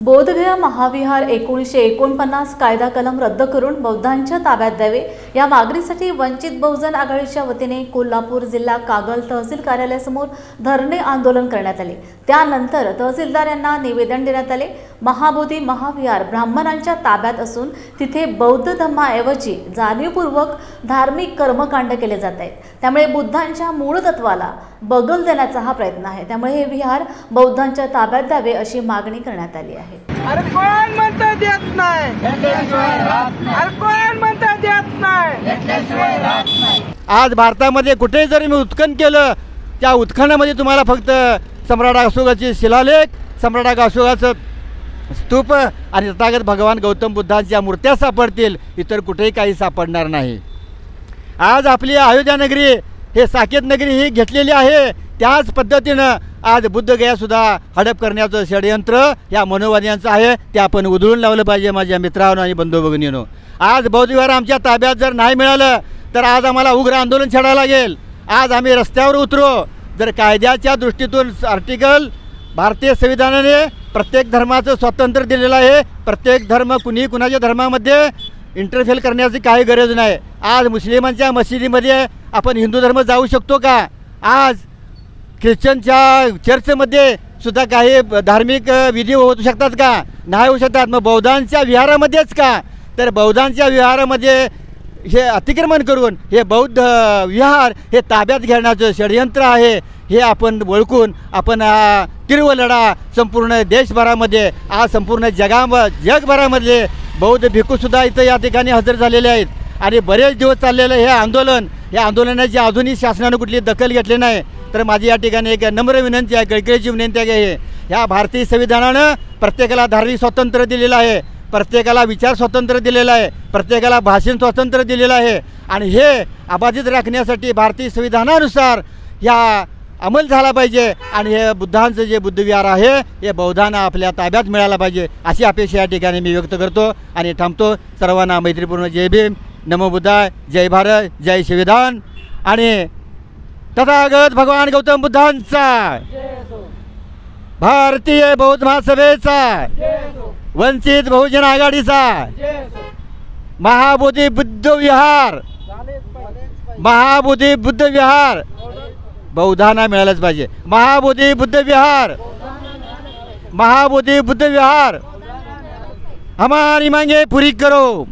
बोधगया महाविहार 1949 कायदा कलम रद्द करून बौद्धांच्या ताब्यात द्यावे या मागणीसाठी वंचित बहुजन आघाडीच्या वतीने कोल्हापूर जिल्हा कागल तहसील कार्यालयासमोर धरणे आंदोलन करण्यात आले। त्यानंतर तहसीलदार यांना निवेदन देण्यात आले। महाबोधी महाविहार ब्राह्मणांच्या ताब्यात असून तिथे बौद्ध धर्माऐवजी जाणीवपूर्वक धार्मिक कर्मकांड केले जात आहेत। त्यामुळे बुद्धांच्या मूळ तत्वाला बगल देण्याचा हा प्रयत्न आहे। त्यामुळे हे विहार बौद्धांच्या ताब्यात द्यावे अशी मागणी करण्यात आली आहे। अरे कोण म्हणता देत नाही, अरे कोण म्हणता देत नाही। आज भारतामध्ये कुठेही जरी मी उत्खनन केलं त्या उत्खननामध्ये तुम्हाला फक्त सम्राट अशोकाचे शिलालेख, सम्राट अशोकाचं स्तूप आणि तथागत भगवान गौतम बुद्धांच्या मूर्त्या सापडतील, इतर कुठेही काही सापडणार नाही। आज आपली अयोध्या नगरी हे साकेत नगरी ही घेतलेली आहे, त्याच पद्धतीनं आज बुद्धगया सुद्धा हडप करण्याचं षडयंत्र या मनोवाद्यांचं आहे, ते आपण उधळून लावलं पाहिजे। माझ्या मित्रांनो आणि बंधू भगिनींनो, आज बौद्ध विहार आमच्या ताब्यात जर नाही मिळालं तर आज आम्हाला उग्र आंदोलन छेडायला लागेल। आज आम्ही रस्त्यावर उतरू। जर कायद्याच्या दृष्टीतून आर्टिकल भारतीय संविधानाने प्रत्येक धर्माचं स्वातंत्र्य दिलेलं आहे, प्रत्येक धर्म कुणी कुणाच्या धर्मामध्ये इंटरफेअर करण्याची काही गरज नाही। आज मुस्लिमांच्या मशिदीमध्ये आपण हिंदू धर्म जाऊ शकतो का? आज ख्रिश्चनच्या चर्चमध्ये सुद्धा काही धार्मिक विधी होऊ शकतात का? नाही होऊ शकतात। मग बौद्धांच्या विहारामध्येच का? तर बौद्धांच्या विहारामध्ये हे अतिक्रमण करून हे बौद्ध विहार हे ताब्यात घेण्याचं षडयंत्र आहे, हे आपण ओळखून आपण तीव्र लढा संपूर्ण देशभरामध्ये आज संपूर्ण जगभरामधले बौद्ध भिक्खूसुद्धा इथं या ठिकाणी हजर झालेले आहेत आणि बरेच दिवस चाललेलं हे आंदोलन, या आंदोलनाची अजूनही शासनाने कुठली दखल घेतली नाही। तर माझी या ठिकाणी एक नम्र विनंती आहे, कळकळीची विनंती आहे, ह्या भारतीय संविधानानं प्रत्येकाला धार्मिक स्वातंत्र्य दिलेलं आहे, प्रत्येकाला विचार स्वातंत्र्य दिलेलं आहे, प्रत्येकाला भाषण स्वातंत्र्य दिलेलं आहे आणि हे अबाधित राखण्यासाठी भारतीय संविधानानुसार ह्या अंमल झाला पाहिजे आणि हे बुद्धांचं जे बुद्धविहार आहे हे बौद्धांना आपल्या ताब्यात मिळायला पाहिजे अशी अपेक्षा या ठिकाणी मी व्यक्त करतो आणि थांबतो। सर्वांना मैत्रीपूर्ण जय भीम, नमो बुद्धाय, जय भारत, जय संविधान आणि तथागत भगवान गौतम बुद्धांचा, भारतीय बौद्ध महासभेचा, वंचित बहुजन आघाडीचा, महाबोधी बुद्ध विहार, महाबोधी बुद्ध विहार बौद्धांना मिळालंच पाहिजे। महाबोधी बुद्ध विहार, महाबोधी बुद्ध विहार हमारी मांगे पूरी करो।